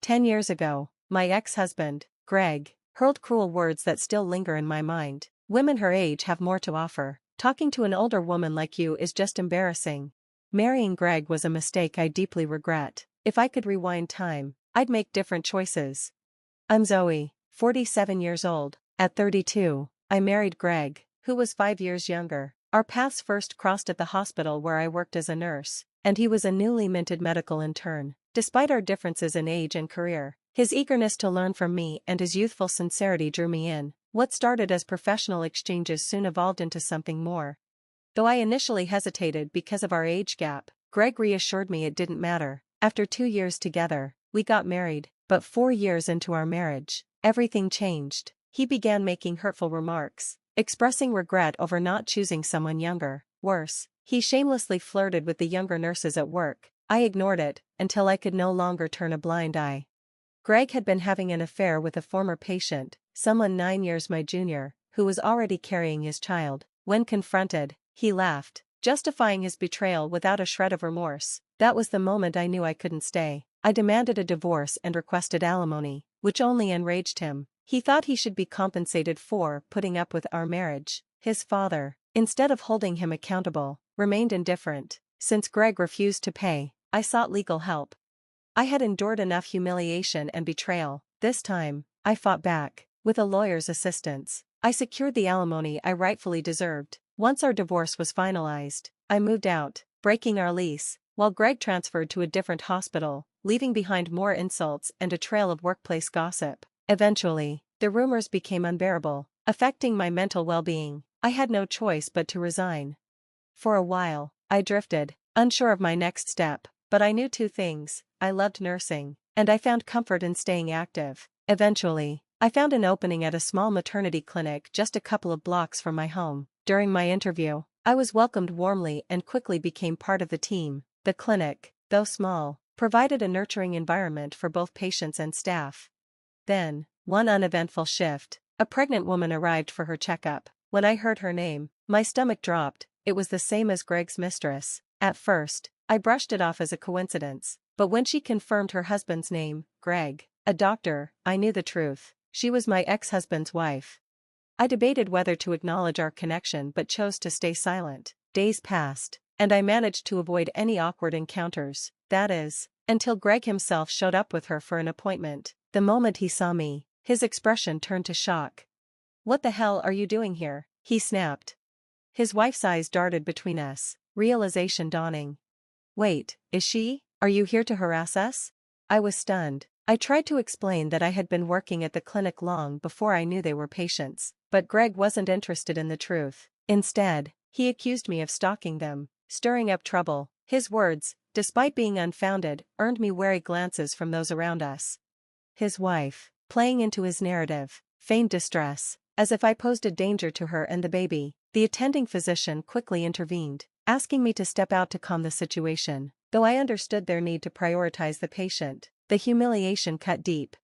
10 years ago, my ex-husband, Greg, hurled cruel words that still linger in my mind. Women her age have more to offer. Talking to an older woman like you is just embarrassing. Marrying Greg was a mistake I deeply regret. If I could rewind time, I'd make different choices. I'm Zoe, 47 years old. At 32, I married Greg, who was 5 years younger. Our paths first crossed at the hospital where I worked as a nurse, and he was a newly minted medical intern. Despite our differences in age and career, his eagerness to learn from me and his youthful sincerity drew me in. What started as professional exchanges soon evolved into something more. Though I initially hesitated because of our age gap, Greg reassured me it didn't matter. After 2 years together, we got married, but 4 years into our marriage, everything changed. He began making hurtful remarks, expressing regret over not choosing someone younger. Worse, he shamelessly flirted with the younger nurses at work. I ignored it, until I could no longer turn a blind eye. Greg had been having an affair with a former patient, someone 9 years my junior, who was already carrying his child. When confronted, he laughed, justifying his betrayal without a shred of remorse. That was the moment I knew I couldn't stay. I demanded a divorce and requested alimony, which only enraged him. He thought he should be compensated for putting up with our marriage. His father, instead of holding him accountable, remained indifferent. Since Greg refused to pay, I sought legal help. I had endured enough humiliation and betrayal. This time, I fought back. With a lawyer's assistance, I secured the alimony I rightfully deserved. Once our divorce was finalized, I moved out, breaking our lease, while Greg transferred to a different hospital, leaving behind more insults and a trail of workplace gossip. Eventually, the rumors became unbearable, affecting my mental well-being. I had no choice but to resign. For a while, I drifted, unsure of my next step, but I knew 2 things: I loved nursing, and I found comfort in staying active. Eventually, I found an opening at a small maternity clinic just a couple of blocks from my home. During my interview, I was welcomed warmly and quickly became part of the team. The clinic, though small, provided a nurturing environment for both patients and staff. Then, one uneventful shift, a pregnant woman arrived for her checkup. When I heard her name, my stomach dropped. It was the same as Greg's mistress. At first, I brushed it off as a coincidence, but when she confirmed her husband's name, Greg, a doctor, I knew the truth. She was my ex-husband's wife. I debated whether to acknowledge our connection but chose to stay silent. Days passed, and I managed to avoid any awkward encounters. That is, until Greg himself showed up with her for an appointment. The moment he saw me, his expression turned to shock. "What the hell are you doing here?" he snapped. His wife's eyes darted between us, realization dawning. "Wait, is she? Are you here to harass us?" I was stunned. I tried to explain that I had been working at the clinic long before I knew they were patients, but Greg wasn't interested in the truth. Instead, he accused me of stalking them, stirring up trouble. His words, despite being unfounded, earned me wary glances from those around us. His wife, playing into his narrative, feigned distress, as if I posed a danger to her and the baby. The attending physician quickly intervened, asking me to step out to calm the situation. Though I understood their need to prioritize the patient, the humiliation cut deep.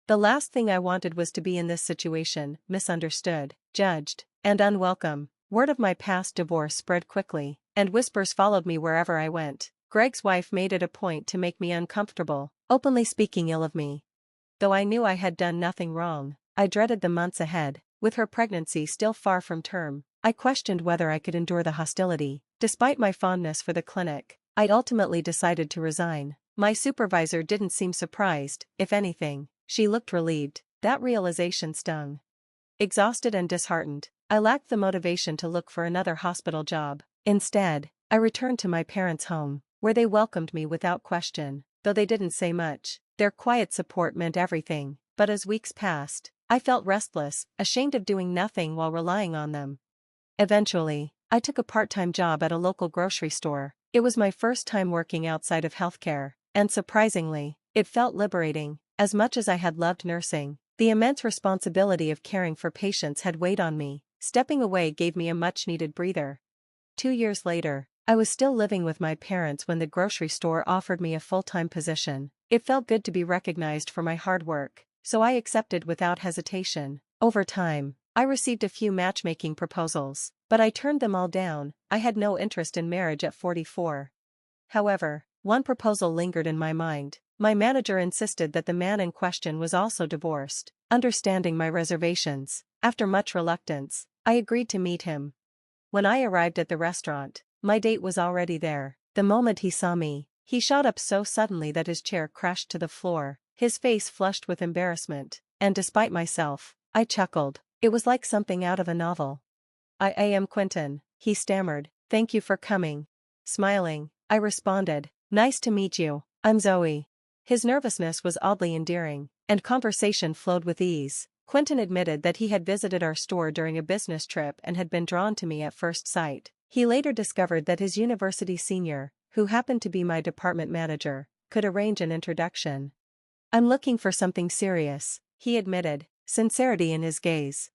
The last thing I wanted was to be in this situation, misunderstood, judged, and unwelcome. Word of my past divorce spread quickly, and whispers followed me wherever I went. Greg's wife made it a point to make me uncomfortable, openly speaking ill of me. Though I knew I had done nothing wrong, I dreaded the months ahead. With her pregnancy still far from term, I questioned whether I could endure the hostility. Despite my fondness for the clinic, I ultimately decided to resign. My supervisor didn't seem surprised. If anything, she looked relieved. That realization stung. Exhausted and disheartened, I lacked the motivation to look for another hospital job. Instead, I returned to my parents' home, where they welcomed me without question. Though they didn't say much, their quiet support meant everything. But as weeks passed, I felt restless, ashamed of doing nothing while relying on them. Eventually, I took a part-time job at a local grocery store. It was my first time working outside of healthcare, and surprisingly, it felt liberating. As much as I had loved nursing, the immense responsibility of caring for patients had weighed on me. Stepping away gave me a much-needed breather. 2 years later, I was still living with my parents when the grocery store offered me a full-time position. It felt good to be recognized for my hard work, so I accepted without hesitation. Over time, I received a few matchmaking proposals, but I turned them all down. I had no interest in marriage at 44. However, one proposal lingered in my mind. My manager insisted that the man in question was also divorced. Understanding my reservations, after much reluctance, I agreed to meet him. When I arrived at the restaurant, my date was already there. The moment he saw me, he shot up so suddenly that his chair crashed to the floor, his face flushed with embarrassment, and despite myself, I chuckled. It was like something out of a novel. I am Quinton, he stammered. Thank you for coming. Smiling, I responded, nice to meet you, I'm Zoe. His nervousness was oddly endearing, and conversation flowed with ease. Quinton admitted that he had visited our store during a business trip and had been drawn to me at first sight. He later discovered that his university senior, who happened to be my department manager, could arrange an introduction. I'm looking for something serious, he admitted, sincerity in his gaze.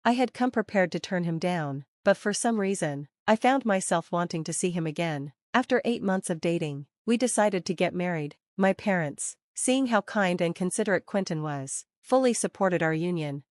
I had come prepared to turn him down, but for some reason, I found myself wanting to see him again. After 8 months of dating, we decided to get married. My parents, seeing how kind and considerate Quinton was, fully supported our union.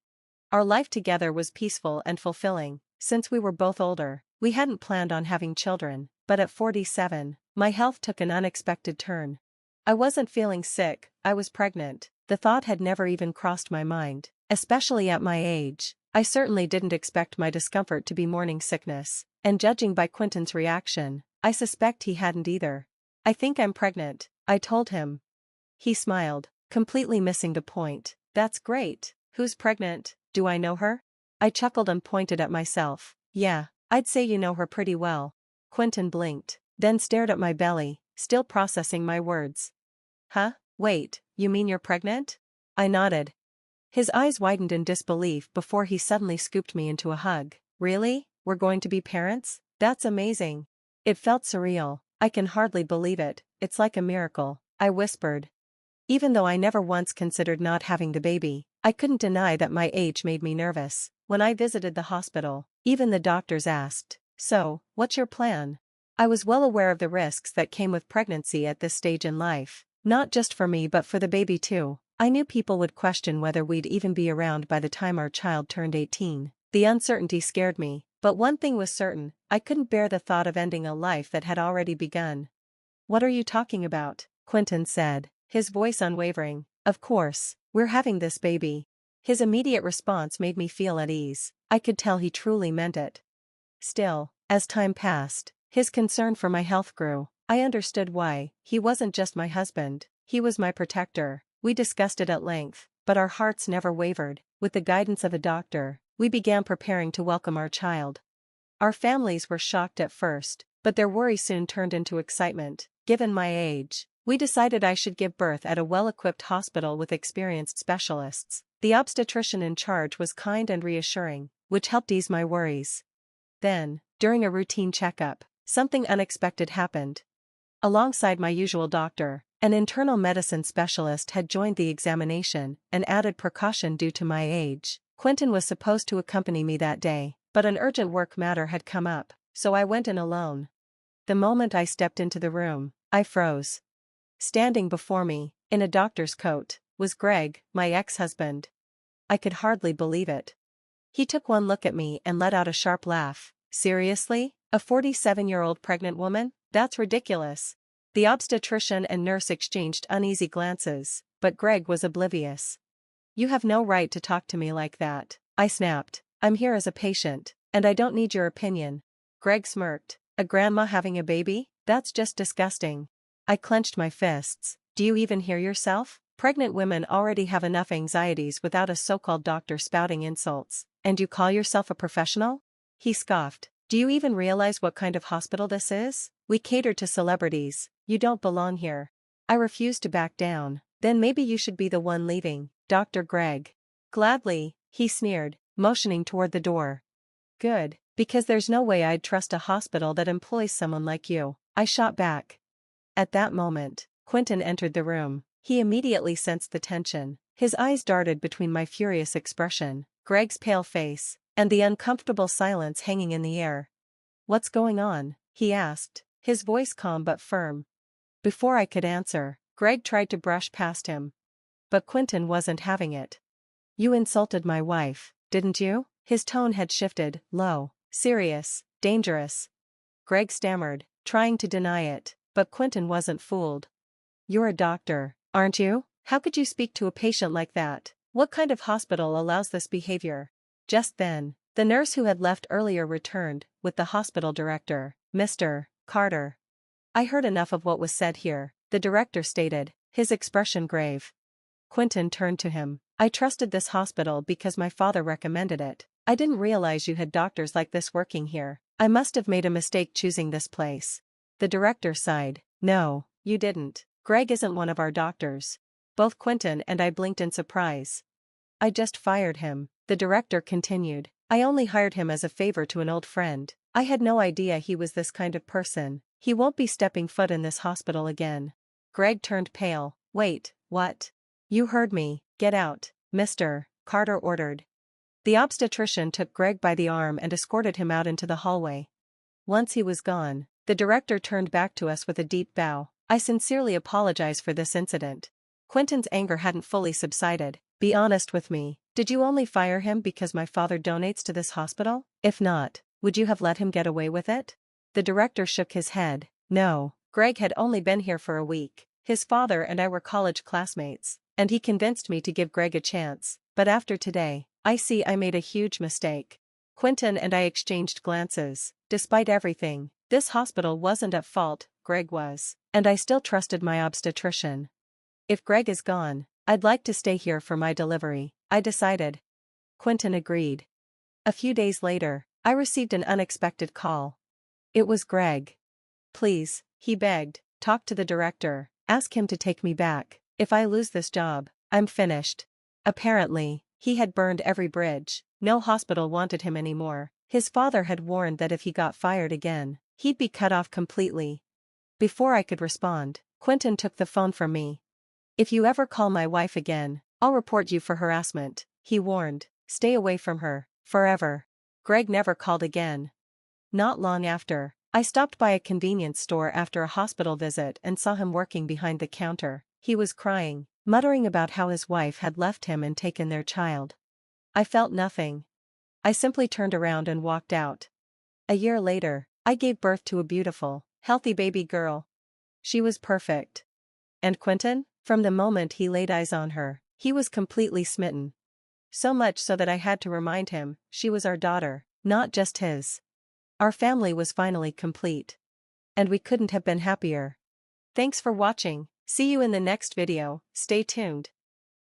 Our life together was peaceful and fulfilling. Since we were both older, we hadn't planned on having children, but at 47, my health took an unexpected turn. I wasn't feeling sick, I was pregnant. The thought had never even crossed my mind, especially at my age. I certainly didn't expect my discomfort to be morning sickness, and judging by Quinton's reaction, I suspect he hadn't either. I think I'm pregnant, I told him. He smiled, completely missing the point. That's great. Who's pregnant? Do I know her? I chuckled and pointed at myself. Yeah, I'd say you know her pretty well. Quinton blinked, then stared at my belly, still processing my words. Huh? Wait, you mean you're pregnant? I nodded. His eyes widened in disbelief before he suddenly scooped me into a hug. Really? We're going to be parents? That's amazing. It felt surreal. I can hardly believe it. It's like a miracle, I whispered. Even though I never once considered not having the baby, I couldn't deny that my age made me nervous. When I visited the hospital, even the doctors asked, "So, what's your plan?" I was well aware of the risks that came with pregnancy at this stage in life, not just for me but for the baby too. I knew people would question whether we'd even be around by the time our child turned 18. The uncertainty scared me, but one thing was certain, I couldn't bear the thought of ending a life that had already begun. What are you talking about? Quinton said, his voice unwavering. Of course, we're having this baby. His immediate response made me feel at ease. I could tell he truly meant it. Still, as time passed, his concern for my health grew. I understood why. He wasn't just my husband, he was my protector. We discussed it at length, but our hearts never wavered. With the guidance of a doctor, we began preparing to welcome our child. Our families were shocked at first, but their worry soon turned into excitement. Given my age, we decided I should give birth at a well-equipped hospital with experienced specialists. The obstetrician in charge was kind and reassuring, which helped ease my worries. Then, during a routine checkup, something unexpected happened. Alongside my usual doctor, an internal medicine specialist had joined the examination, an added precaution due to my age. Quinton was supposed to accompany me that day, but an urgent work matter had come up, so I went in alone. The moment I stepped into the room, I froze. Standing before me, in a doctor's coat, was Greg, my ex-husband. I could hardly believe it. He took one look at me and let out a sharp laugh. Seriously? A 47-year-old pregnant woman? That's ridiculous. The obstetrician and nurse exchanged uneasy glances, but Greg was oblivious. You have no right to talk to me like that, I snapped. I'm here as a patient, and I don't need your opinion. Greg smirked. A grandma having a baby? That's just disgusting. I clenched my fists. Do you even hear yourself? Pregnant women already have enough anxieties without a so-called doctor spouting insults, and you call yourself a professional? He scoffed. Do you even realize what kind of hospital this is? We cater to celebrities. You don't belong here. I refused to back down. Then maybe you should be the one leaving, Dr. Greg. Gladly, he sneered, motioning toward the door. Good, because there's no way I'd trust a hospital that employs someone like you, I shot back. At that moment, Quinton entered the room. He immediately sensed the tension. His eyes darted between my furious expression, Greg's pale face, and the uncomfortable silence hanging in the air. What's going on? He asked, his voice calm but firm. Before I could answer, Greg tried to brush past him. But Quinton wasn't having it. You insulted my wife, didn't you? His tone had shifted, low, serious, dangerous. Greg stammered, trying to deny it, but Quinton wasn't fooled. You're a doctor, aren't you? How could you speak to a patient like that? What kind of hospital allows this behavior? Just then, the nurse who had left earlier returned, with the hospital director, Mr. Carter. I heard enough of what was said here, the director stated, his expression grave. Quinton turned to him. I trusted this hospital because my father recommended it. I didn't realize you had doctors like this working here. I must have made a mistake choosing this place. The director sighed. No, you didn't. Greg isn't one of our doctors. Both Quinton and I blinked in surprise. I just fired him, the director continued. I only hired him as a favor to an old friend. I had no idea he was this kind of person. He won't be stepping foot in this hospital again. Greg turned pale. Wait, what? You heard me. Get out, Mr. Carter ordered. The obstetrician took Greg by the arm and escorted him out into the hallway. Once he was gone, the director turned back to us with a deep bow. I sincerely apologize for this incident. Quinton's anger hadn't fully subsided. Be honest with me. Did you only fire him because my father donates to this hospital? If not, would you have let him get away with it? The director shook his head. No, Greg had only been here for a week. His father and I were college classmates, and he convinced me to give Greg a chance. But after today, I see I made a huge mistake. Quinton and I exchanged glances. Despite everything, this hospital wasn't at fault, Greg was. And I still trusted my obstetrician. If Greg is gone, I'd like to stay here for my delivery, I decided. Quinton agreed. A few days later, I received an unexpected call. It was Greg. Please, he begged, talk to the director, ask him to take me back. If I lose this job, I'm finished. Apparently, he had burned every bridge. No hospital wanted him anymore. His father had warned that if he got fired again, he'd be cut off completely. Before I could respond, Quinton took the phone from me. If you ever call my wife again, I'll report you for harassment, he warned. Stay away from her, forever. Greg never called again. Not long after, I stopped by a convenience store after a hospital visit and saw him working behind the counter. He was crying, muttering about how his wife had left him and taken their child. I felt nothing. I simply turned around and walked out. A year later, I gave birth to a beautiful, healthy baby girl. She was perfect. And Quinton? From the moment he laid eyes on her, he was completely smitten. So much so that I had to remind him, she was our daughter, not just his. Our family was finally complete. And we couldn't have been happier. Thanks for watching. See you in the next video. Stay tuned.